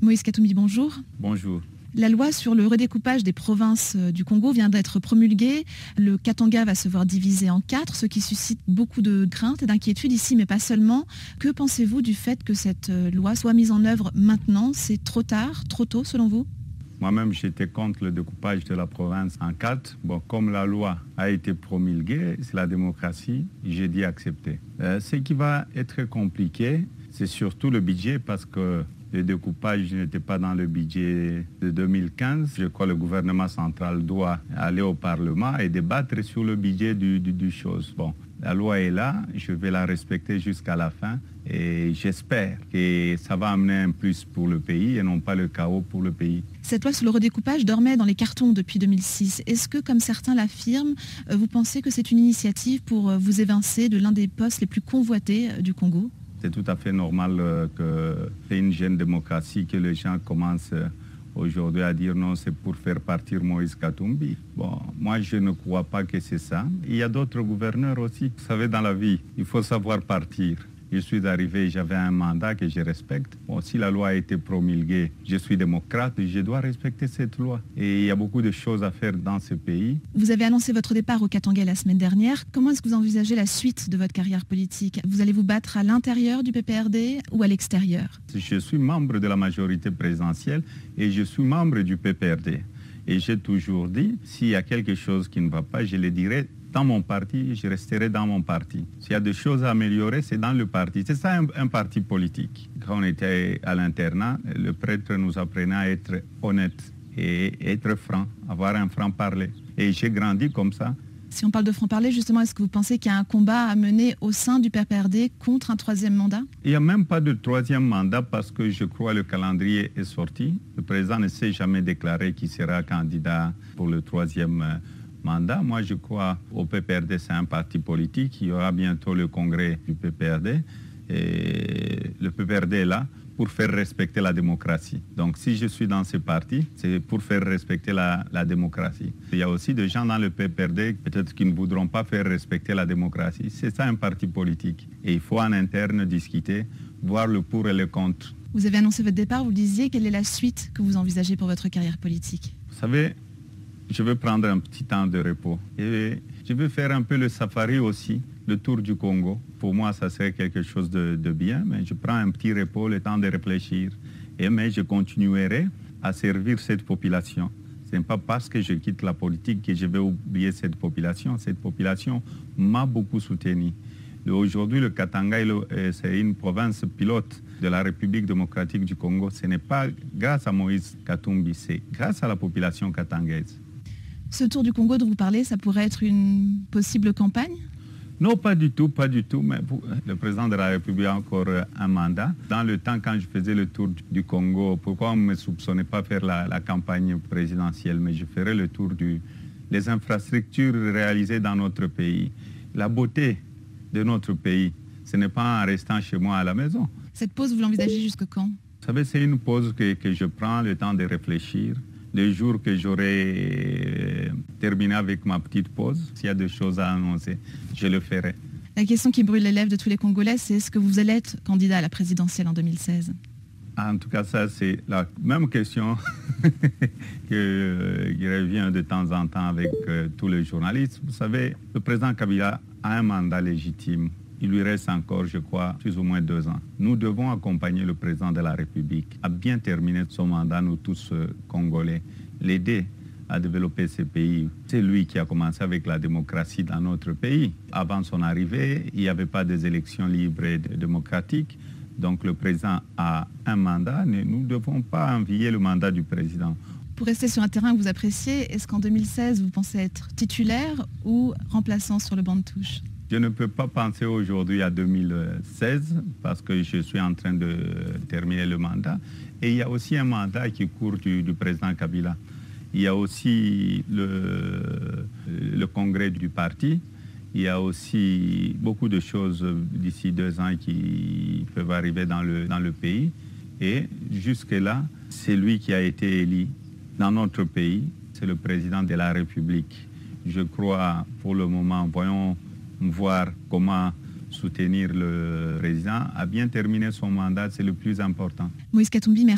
Moïse Katumbi, bonjour. Bonjour. La loi sur le redécoupage des provinces du Congo vient d'être promulguée. Le Katanga va se voir divisé en 4, ce qui suscite beaucoup de craintes et d'inquiétudes ici, mais pas seulement. Que pensez-vous du fait que cette loi soit mise en œuvre maintenant? C'est trop tard, trop tôt selon vous? Moi-même, j'étais contre le découpage de la province en 4. Bon, comme la loi a été promulguée, c'est la démocratie, j'ai dit accepter. Ce qui va être compliqué, c'est surtout le budget parce que le découpage n'était pas dans le budget de 2015. Je crois que le gouvernement central doit aller au Parlement et débattre sur le budget du chose. Bon, la loi est là, je vais la respecter jusqu'à la fin et j'espère que ça va amener un plus pour le pays et non pas le chaos pour le pays. Cette loi sur le redécoupage dormait dans les cartons depuis 2006. Est-ce que, comme certains l'affirment, vous pensez que c'est une initiative pour vous évincer de l'un des postes les plus convoités du Congo ? C'est tout à fait normal que c'est une jeune démocratie que les gens commencent aujourd'hui à dire non, c'est pour faire partir Moïse Katumbi. Bon, moi je ne crois pas que c'est ça. Il y a d'autres gouverneurs aussi. Vous savez, dans la vie, il faut savoir partir. Je suis arrivé, j'avais un mandat que je respecte. Bon, si la loi a été promulguée, je suis démocrate, je dois respecter cette loi. Et il y a beaucoup de choses à faire dans ce pays. Vous avez annoncé votre départ au Katanga la semaine dernière. Comment est-ce que vous envisagez la suite de votre carrière politique? Vous allez vous battre à l'intérieur du PPRD ou à l'extérieur? Je suis membre de la majorité présidentielle et je suis membre du PPRD. Et j'ai toujours dit, s'il y a quelque chose qui ne va pas, je le dirai dans mon parti, je resterai dans mon parti. S'il y a des choses à améliorer, c'est dans le parti. C'est ça un parti politique. Quand on était à l'internat, le prêtre nous apprenait à être honnête et être franc, avoir un franc-parler. Et j'ai grandi comme ça. Si on parle de franc-parler, justement, est-ce que vous pensez qu'il y a un combat à mener au sein du PPRD contre un troisième mandat? Il n'y a même pas de troisième mandat parce que je crois que le calendrier est sorti. Le président ne s'est jamais déclaré qu'il sera candidat pour le troisième mandat. Moi, je crois au PPRD, c'est un parti politique. Il y aura bientôt le congrès du PPRD. Et le PPRD est là pour faire respecter la démocratie. Donc, si je suis dans ce parti, c'est pour faire respecter la démocratie. Il y a aussi des gens dans le PPRD, peut-être qui ne voudront pas faire respecter la démocratie. C'est ça un parti politique. Et il faut en interne discuter, voir le pour et le contre. Vous avez annoncé votre départ, vous le disiez. Quelle est la suite que vous envisagez pour votre carrière politique? Vous savez, je vais prendre un petit temps de repos. Et je vais faire un peu le safari aussi, le tour du Congo. Pour moi, ça serait quelque chose de bien, mais je prends un petit repos, le temps de réfléchir. Mais je continuerai à servir cette population. Ce n'est pas parce que je quitte la politique que je vais oublier cette population. Cette population m'a beaucoup soutenu. Aujourd'hui, le Katanga, c'est une province pilote de la République démocratique du Congo. Ce n'est pas grâce à Moïse Katumbi, c'est grâce à la population katangaise. Ce tour du Congo dont vous parlez, ça pourrait être une possible campagne? Non, pas du tout, pas du tout. Mais le président de la République a encore un mandat. Dans le temps, quand je faisais le tour du Congo, pourquoi on ne me soupçonnait pas faire la campagne présidentielle? Mais je ferais le tour des infrastructures réalisées dans notre pays. La beauté de notre pays, ce n'est pas en restant chez moi à la maison. Cette pause, vous l'envisagez jusque quand? Vous savez, c'est une pause que je prends le temps de réfléchir. Le jour que j'aurai terminé avec ma petite pause, s'il y a des choses à annoncer, je le ferai. La question qui brûle les lèvres de tous les Congolais, c'est est-ce que vous allez être candidat à la présidentielle en 2016? En tout cas, ça, c'est la même question qui revient de temps en temps avec tous les journalistes. Vous savez, le président Kabila a un mandat légitime. Il lui reste encore, je crois, plus ou moins 2 ans. Nous devons accompagner le président de la République à bien terminer son mandat, nous tous Congolais, l'aider à développer ce pays. C'est lui qui a commencé avec la démocratie dans notre pays. Avant son arrivée, il n'y avait pas des élections libres et démocratiques. Donc le président a un mandat, mais nous ne devons pas envier le mandat du président. Pour rester sur un terrain que vous appréciez, est-ce qu'en 2016, vous pensez être titulaire ou remplaçant sur le banc de touche? Je ne peux pas penser aujourd'hui à 2016 parce que je suis en train de terminer le mandat. Et il y a aussi un mandat qui court du président Kabila. Il y a aussi le congrès du parti. Il y a aussi beaucoup de choses d'ici 2 ans qui peuvent arriver dans le pays. Et jusque-là, c'est lui qui a été élu dans notre pays. C'est le président de la République. Je crois, pour le moment, voyons voir comment soutenir le président, a bien terminé son mandat, c'est le plus important. Moïse Katumbi, merci.